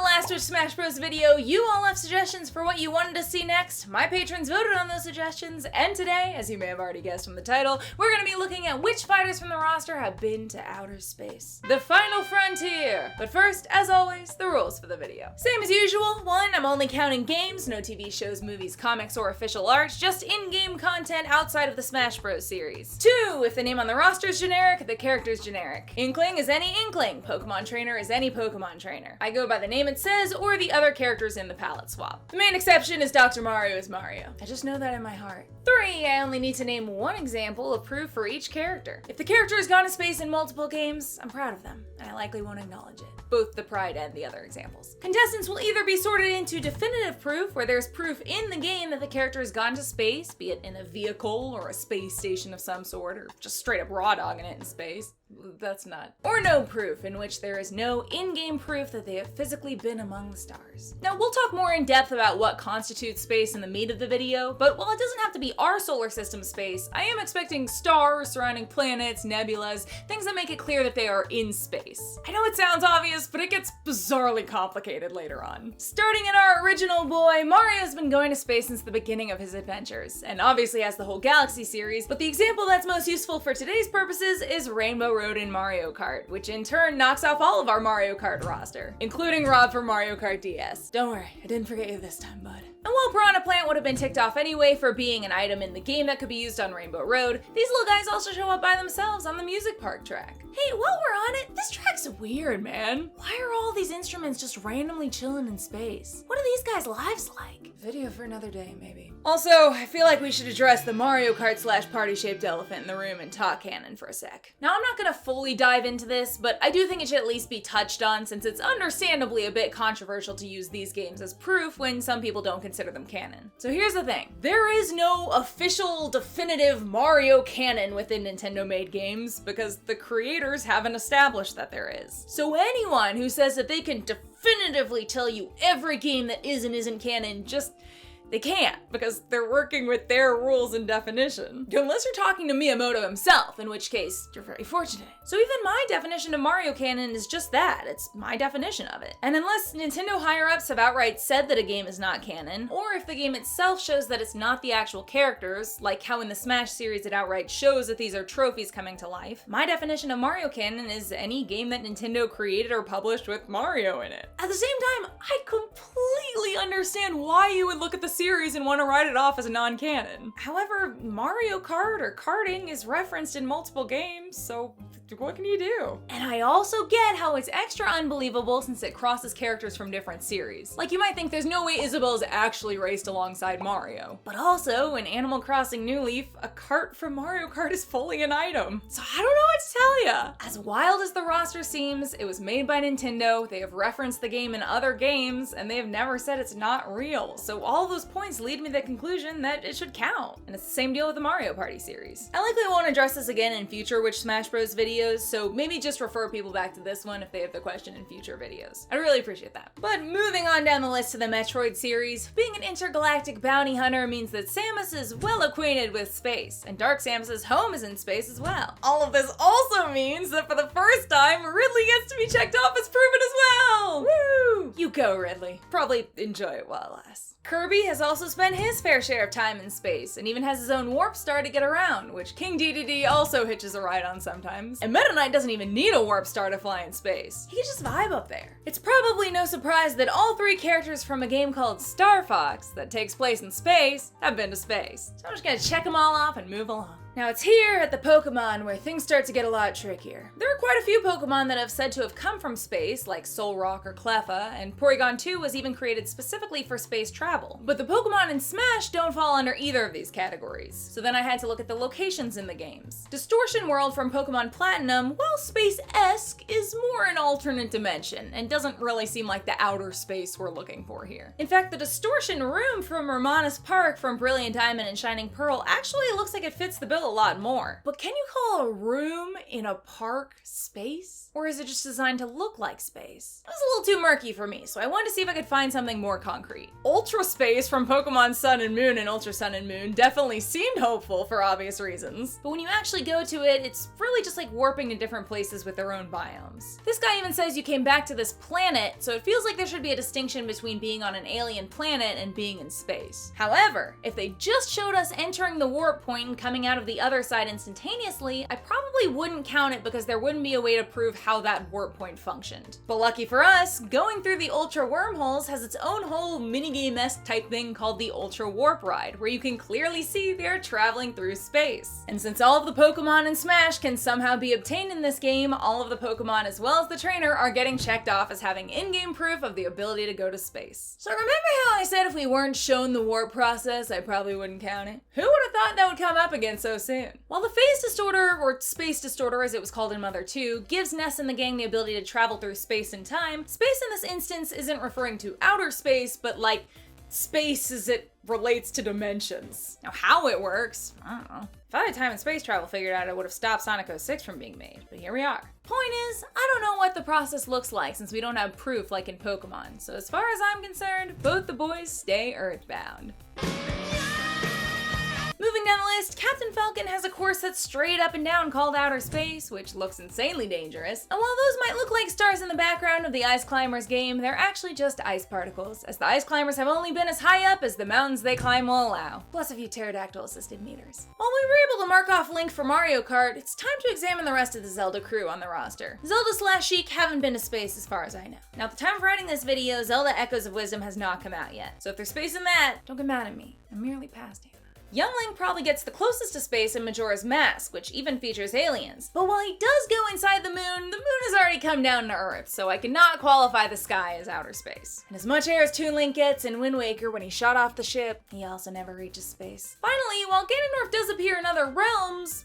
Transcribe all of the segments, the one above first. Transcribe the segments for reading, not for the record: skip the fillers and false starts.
last Switch Smash Bros video, you all left suggestions for what you wanted to see next. My patrons voted on those suggestions, and today, as you may have already guessed from the title, we're gonna be looking at which fighters from the roster have been to outer space. The final frontier! But first, as always, the rules for the video. Same as usual. 1, I'm only counting games, no TV shows, movies, comics, or official art, just in-game content outside of the Smash Bros series. 2, if the name on the roster is generic, the character is generic. Inkling is any Inkling. Pokemon Trainer is any Pokemon Trainer. I go by the name it says or the other characters in the palette swap. The main exception is Dr. Mario is Mario. I just know that in my heart. 3, I only need to name one example of proof for each character. If the character has gone to space in multiple games, I'm proud of them, and I likely won't acknowledge it. Both the pride and the other examples. Contestants will either be sorted into definitive proof, where there's proof in the game that the character has gone to space, be it in a vehicle or a space station of some sort, or just straight up raw dogging it in space. That's not. Or no proof, in which there is no in-game proof that they have physically been among the stars. Now, we'll talk more in depth about what constitutes space in the meat of the video, but while it doesn't have to be our solar system space, I am expecting stars, surrounding planets, nebulas, things that make it clear that they are in space. I know it sounds obvious, but it gets bizarrely complicated later on. Starting in our original boy, Mario's been going to space since the beginning of his adventures, and obviously has the whole Galaxy series, but the example that's most useful for today's purposes is Rainbow Road in Mario Kart, which in turn knocks off all of our Mario Kart roster, including Rob from Mario Kart DS. Don't worry, I didn't forget you this time, bud. And while Piranha Plant would have been ticked off anyway for being an item in the game that could be used on Rainbow Road, these little guys also show up by themselves on the music park track. Hey, while we're on it, this track's weird, man. Why are all these instruments just randomly chilling in space? What are these guys' lives like? Video for another day, maybe. Also, I feel like we should address the Mario Kart / party-shaped elephant in the room and talk canon for a sec. Now, I'm not gonna fully dive into this, but I do think it should at least be touched on, since it's understandably a bit controversial to use these games as proof when some people don't consider them canon. So here's the thing. There is no official, definitive Mario canon within Nintendo-made games, because the creators haven't established that there is. So anyone who says that they can definitively tell you every game that is and isn't canon, they can't, because they're working with their rules and definition. Unless you're talking to Miyamoto himself, in which case, you're very fortunate. So even my definition of Mario canon is just that, it's my definition of it. And unless Nintendo higher-ups have outright said that a game is not canon, or if the game itself shows that it's not the actual characters, like how in the Smash series it outright shows that these are trophies coming to life, my definition of Mario canon is any game that Nintendo created or published with Mario in it. At the same time, I completely understand why you would look at the series and want to write it off as a non-canon. However, Mario Kart or karting is referenced in multiple games, so what can you do? And I also get how it's extra unbelievable since it crosses characters from different series. Like, you might think there's no way Isabelle's actually raced alongside Mario. But also, in Animal Crossing New Leaf, a cart from Mario Kart is fully an item. So I don't know what to tell ya. As wild as the roster seems, it was made by Nintendo, they have referenced the game in other games, and they have never said it's not real. So all those points lead me to the conclusion that it should count. And it's the same deal with the Mario Party series. I likely won't address this again in future Which Smash Bros videos, so maybe just refer people back to this one if they have the question in future videos. I'd really appreciate that. But moving on down the list to the Metroid series, being an intergalactic bounty hunter means that Samus is well acquainted with space, and Dark Samus's home is in space as well. All of this also means that for the first time, Ridley gets to be checked off as proven as well! Woo! You go, Ridley. Probably enjoy it while it lasts. Kirby has also spent his fair share of time in space, and even has his own warp star to get around, which King Dedede also hitches a ride on sometimes. And Meta Knight doesn't even need a warp star to fly in space. He can just vibe up there. It's probably no surprise that all 3 characters from a game called Star Fox that takes place in space have been to space. So I'm just gonna check them all off and move along. Now it's here at the Pokemon where things start to get a lot trickier. There are quite a few Pokemon that have said to have come from space, like Solrock or Cleffa, and Porygon 2 was even created specifically for space travel. But the Pokemon in Smash don't fall under either of these categories. So then I had to look at the locations in the games. Distortion World from Pokemon Platinum, while space-esque, is more an alternate dimension, and doesn't really seem like the outer space we're looking for here. In fact, the Distortion Room from Romanus Park from Brilliant Diamond and Shining Pearl actually looks like it fits the bill still a lot more. But can you call a room in a park space? Or is it just designed to look like space? It was a little too murky for me, so I wanted to see if I could find something more concrete. Ultra Space from Pokemon Sun and Moon and Ultra Sun and Moon definitely seemed hopeful for obvious reasons. But when you actually go to it, it's really just like warping to different places with their own biomes. This guy even says you came back to this planet, so it feels like there should be a distinction between being on an alien planet and being in space. However, if they just showed us entering the warp point and coming out of the other side instantaneously, I probably wouldn't count it because there wouldn't be a way to prove how that warp point functioned. But lucky for us, going through the Ultra Wormholes has its own whole minigame-esque type thing called the Ultra Warp Ride, where you can clearly see they're traveling through space. And since all of the Pokemon in Smash can somehow be obtained in this game, all of the Pokemon as well as the trainer are getting checked off as having in-game proof of the ability to go to space. So remember how I said if we weren't shown the warp process, I probably wouldn't count it? Who would have thought that would come up again so soon? While the Phase Distorter, or Space Distorter as it was called in Mother 2, gives Ness and the gang the ability to travel through space and time, space in this instance isn't referring to outer space, but like space as it relates to dimensions. Now how it works, I don't know. If I had time and space travel figured out, I would have stopped Sonic 06 from being made, but here we are. Point is, I don't know what the process looks like since we don't have proof like in Pokemon, so as far as I'm concerned, both the boys stay Earthbound. Moving down the list, Captain Falcon has a course that's straight up and down called Outer Space, which looks insanely dangerous. And while those might look like stars in the background of the Ice Climbers game, they're actually just ice particles, as the Ice Climbers have only been as high up as the mountains they climb will allow, plus a few pterodactyl-assisted meters. While we were able to mark off Link for Mario Kart, it's time to examine the rest of the Zelda crew on the roster. Zelda/Sheik haven't been to space as far as I know. Now, at the time of writing this video, Zelda Echoes of Wisdom has not come out yet, so if there's space in that, don't get mad at me. I'm merely past Hannah. Young Link probably gets the closest to space in Majora's Mask, which even features aliens. But while he does go inside the moon has already come down to Earth, so I cannot qualify the sky as outer space. And as much air as Toon Link gets in Wind Waker when he shot off the ship, he also never reaches space. Finally, while Ganondorf does appear in other realms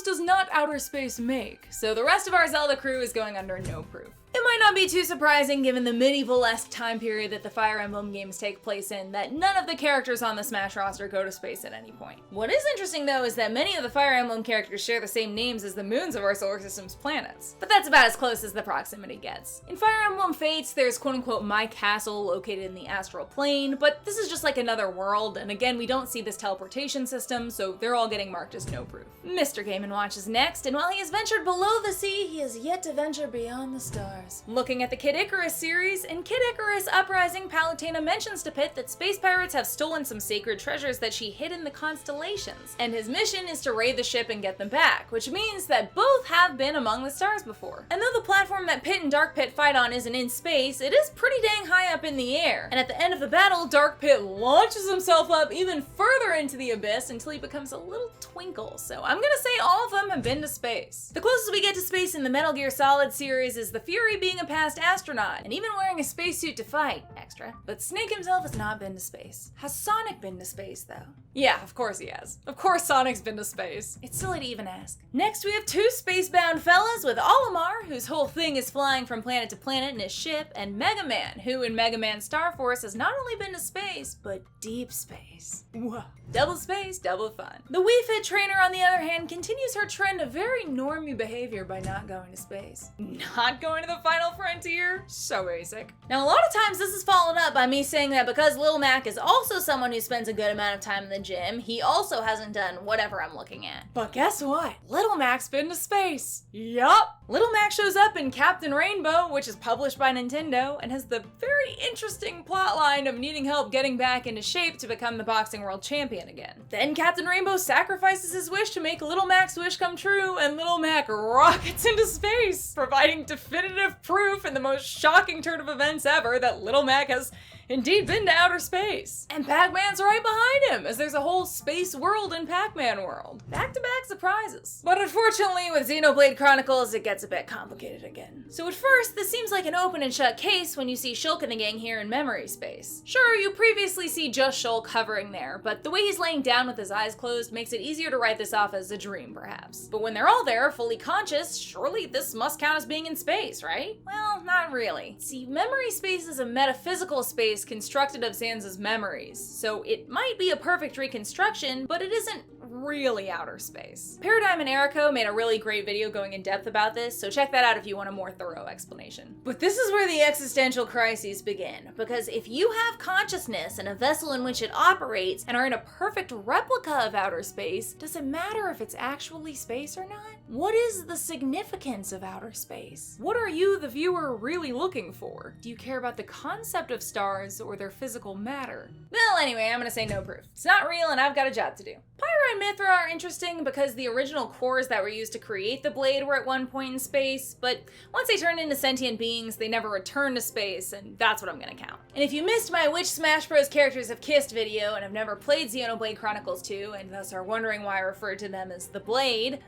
does not outer space make, so the rest of our Zelda crew is going under no proof. It might not be too surprising given the medieval-esque time period that the Fire Emblem games take place in that none of the characters on the Smash roster go to space at any point. What is interesting though is that many of the Fire Emblem characters share the same names as the moons of our solar system's planets. But that's about as close as the proximity gets. In Fire Emblem Fates, there's quote-unquote my castle located in the astral plane, but this is just like another world, and again we don't see this teleportation system, so they're all getting marked as no proof. Mr. Game & Watch is next, and while he has ventured below the sea, he has yet to venture beyond the stars. Looking at the Kid Icarus series, in Kid Icarus Uprising, Palutena mentions to Pit that space pirates have stolen some sacred treasures that she hid in the constellations, and his mission is to raid the ship and get them back, which means that both have been among the stars before. And though the platform that Pit and Dark Pit fight on isn't in space, it is pretty dang high up in the air, and at the end of the battle, Dark Pit launches himself up even further into the abyss until he becomes a little twinkle, so I'm gonna say all of them have been to space. The closest we get to space in the Metal Gear Solid series is the Fury being a past astronaut, and even wearing a spacesuit to fight, extra. But Snake himself has not been to space. Has Sonic been to space, though? Yeah, of course he has. Of course Sonic's been to space. It's silly to even ask. Next we have two spacebound fellas with Olimar, whose whole thing is flying from planet to planet in his ship, and Mega Man, who in Mega Man Star Force has not only been to space, but deep space. Whoa. Double space, double fun. The Wii Fit trainer, on the other hand, continues her trend of very normie behavior by not going to space. Not going to the final frontier? So basic. Now, a lot of times this is followed up by me saying that because Lil Mac is also someone who spends a good amount of time in the gym, he also hasn't done whatever I'm looking at. But guess what? Little Mac's been to space. Yup. Little Mac shows up in Captain Rainbow, which is published by Nintendo, and has the very interesting plotline of needing help getting back into shape to become the boxing world champion again. Then Captain Rainbow sacrifices his wish to make Little Mac's wish come true, and Little Mac rockets into space, providing definitive proof in the most shocking turn of events ever that Little Mac has indeed been to outer space. And Pac-Man's right behind him, as there's a whole space world in Pac-Man World. Back-to-back surprises. But unfortunately, with Xenoblade Chronicles, it gets a bit complicated again. So at first, this seems like an open and shut case when you see Shulk and the gang here in memory space. Sure, you previously see just Shulk hovering there, but the way he's laying down with his eyes closed makes it easier to write this off as a dream, perhaps. But when they're all there, fully conscious, surely this must count as being in space, right? Well, not really. See, memory space is a metaphysical space constructed of Sans' memories, so it might be a perfect reconstruction, but it isn't really outer space. Paradigm and Erico made a really great video going in depth about this, so check that out if you want a more thorough explanation. But this is where the existential crises begin, because if you have consciousness and a vessel in which it operates and are in a perfect replica of outer space, does it matter if it's actually space or not? What is the significance of outer space? What are you, the viewer, really looking for? Do you care about the concept of stars or their physical matter? Well, anyway, I'm gonna say no proof. It's not real and I've got a job to do. Pyra and Mythra are interesting because the original cores that were used to create the blade were at one point in space, but once they turned into sentient beings, they never returned to space, and that's what I'm gonna count. And if you missed my Which Smash Bros. Characters have kissed video and have never played Xenoblade Chronicles 2, and thus are wondering why I referred to them as the blade,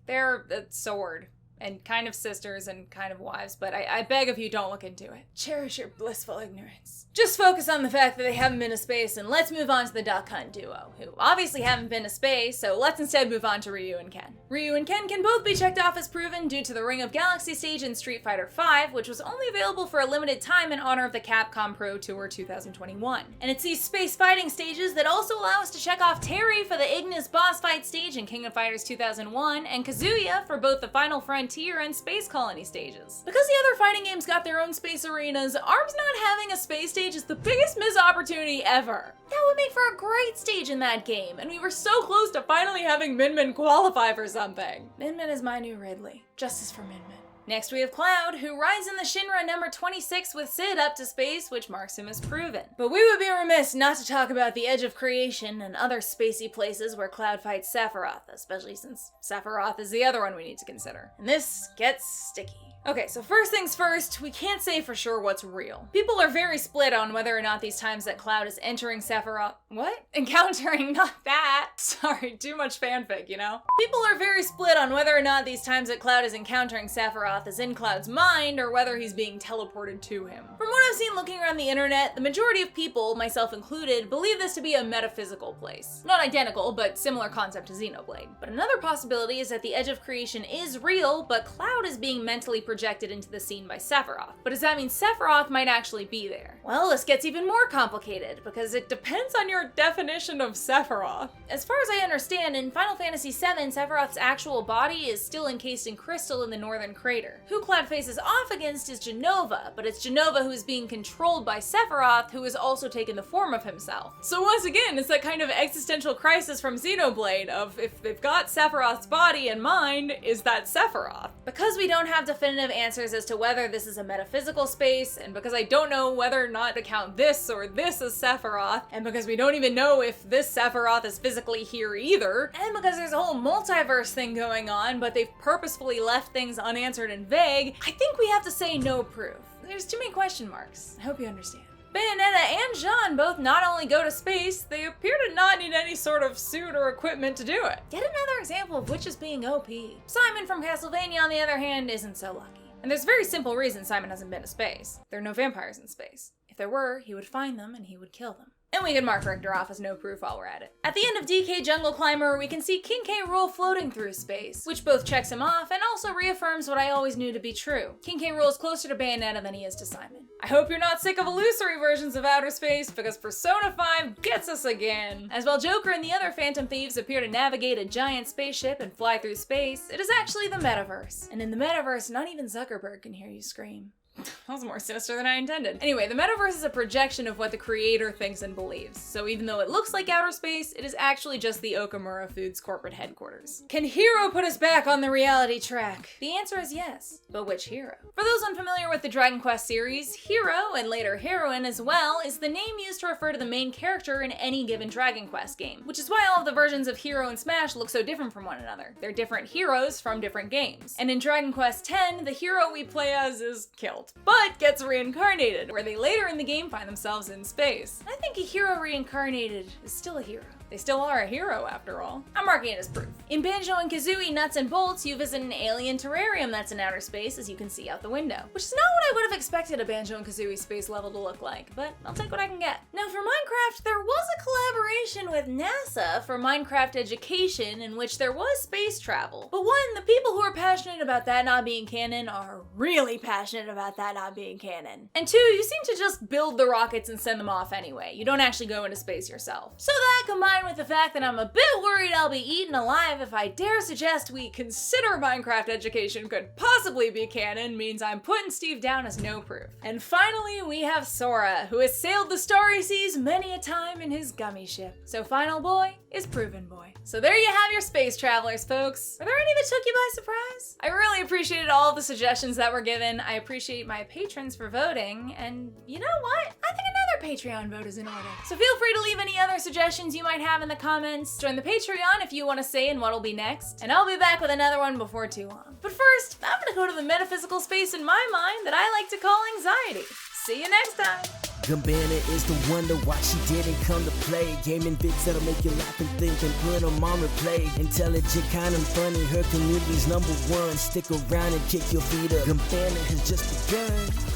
they're a sword. And kind of sisters and kind of wives, but I beg of you, don't look into it. Cherish your blissful ignorance. Just focus on the fact that they haven't been to space, and let's move on to the Duck Hunt duo, who obviously haven't been to space, so let's instead move on to Ryu and Ken. Ryu and Ken can both be checked off as proven due to the Ring of Galaxy stage in Street Fighter V, which was only available for a limited time in honor of the Capcom Pro Tour 2021. And it's these space fighting stages that also allow us to check off Terry for the Ignis boss fight stage in King of Fighters 2001, and Kazuya for both the Final Frontier and Space Colony stages. Because the other fighting games got their own space arenas, ARMS not having a space stage is the biggest missed opportunity ever. That would make for a great stage in that game, and we were so close to finally having Min Min qualify for something. Min Min is my new Ridley. Justice for Min Min. Next we have Cloud, who rides in the Shinra number 26 with Sid up to space, which marks him as proven. But we would be remiss not to talk about the Edge of Creation and other spacey places where Cloud fights Sephiroth, especially since Sephiroth is the other one we need to consider. And this gets sticky. Okay, so first things first, we can't say for sure what's real. People are very split on whether or not these times that Cloud is entering Sephiroth— Encountering, not that. Sorry, too much fanfic, you know? People are very split on whether or not these times that Cloud is encountering Sephiroth is in Cloud's mind or whether he's being teleported to him. From what I've seen looking around the internet, the majority of people, myself included, believe this to be a metaphysical place. Not identical, but similar concept to Xenoblade. But another possibility is that the Edge of Creation is real, but Cloud is being mentally projected into the scene by Sephiroth. But does that mean Sephiroth might actually be there? Well, this gets even more complicated, because it depends on your definition of Sephiroth. As far as I understand, in Final Fantasy VII, Sephiroth's actual body is still encased in crystal in the northern crater. Who Cloud faces off against is Jenova, but it's Jenova who is being controlled by Sephiroth, who has also taken the form of himself. So once again, it's that kind of existential crisis from Xenoblade of if they've got Sephiroth's body and mind, is that Sephiroth? Because we don't have definitive answers as to whether this is a metaphysical space, and because I don't know whether or not to count this or this as Sephiroth, and because we don't even know if this Sephiroth is physically here either, and because there's a whole multiverse thing going on, but they've purposefully left things unanswered and vague, I think we have to say no proof. There's too many question marks. I hope you understand. Bayonetta and Jean both not only go to space, they appear to not need any sort of suit or equipment to do it. Yet another example of witches being OP. Simon from Castlevania, on the other hand, isn't so lucky. And there's a very simple reason Simon hasn't been to space. There are no vampires in space. If there were, he would find them and he would kill them. And we can mark Richter off as no proof while we're at it. At the end of DK Jungle Climber, we can see King K. Rool floating through space, which both checks him off and also reaffirms what I always knew to be true. King K. Rool is closer to Bayonetta than he is to Simon. I hope you're not sick of illusory versions of outer space, because Persona 5 gets us again. As while Joker and the other Phantom Thieves appear to navigate a giant spaceship and fly through space, it is actually the metaverse. And in the metaverse, not even Zuckerberg can hear you scream. That was more sinister than I intended. Anyway, the metaverse is a projection of what the creator thinks and believes. So even though it looks like outer space, it is actually just the Okamura Foods corporate headquarters. Can Hero put us back on the reality track? The answer is yes, but which hero? For those unfamiliar with the Dragon Quest series, Hero, and later Heroine as well, is the name used to refer to the main character in any given Dragon Quest game, which is why all of the versions of Hero and Smash look so different from one another. They're different heroes from different games. And in Dragon Quest X, the hero we play as is killed, but gets reincarnated, where they later in the game find themselves in space. I think a hero reincarnated is still a hero. They still are a hero, after all. I'm marking it as proof. In Banjo and Kazooie Nuts and Bolts, you visit an alien terrarium that's in outer space, as you can see out the window. Which is not what I would have expected a Banjo and Kazooie space level to look like, but I'll take what I can get. Now for Minecraft, there was a collaboration with NASA for Minecraft Education in which there was space travel. But one, the people who are passionate about that not being canon are really passionate about that not being canon. And two, you seem to just build the rockets and send them off anyway. You don't actually go into space yourself. So that combined line with the fact that I'm a bit worried I'll be eaten alive if I dare suggest we consider Minecraft education could possibly be canon means I'm putting Steve down as no proof. And finally, we have Sora, who has sailed the starry seas many a time in his gummy ship. So final boy is proven boy. So there you have your space travelers, folks. Are there any that took you by surprise? I really appreciated all the suggestions that were given. I appreciate my patrons for voting, and you know what? I think another Patreon vote is in order. So feel free to leave any other suggestions you might have in the comments. Join the Patreon if you want to say in what'll be next, and I'll be back with another one before too long. But first, I'm gonna go to the metaphysical space in my mind that I like to call anxiety. See you next time. Goombanna is the wonder why she didn't come to play. Gaming vids that'll make you laugh and think and put them on replay. Intelligent, kind of funny, her community's #1. Stick around and kick your feet up. Goombanna has just begun.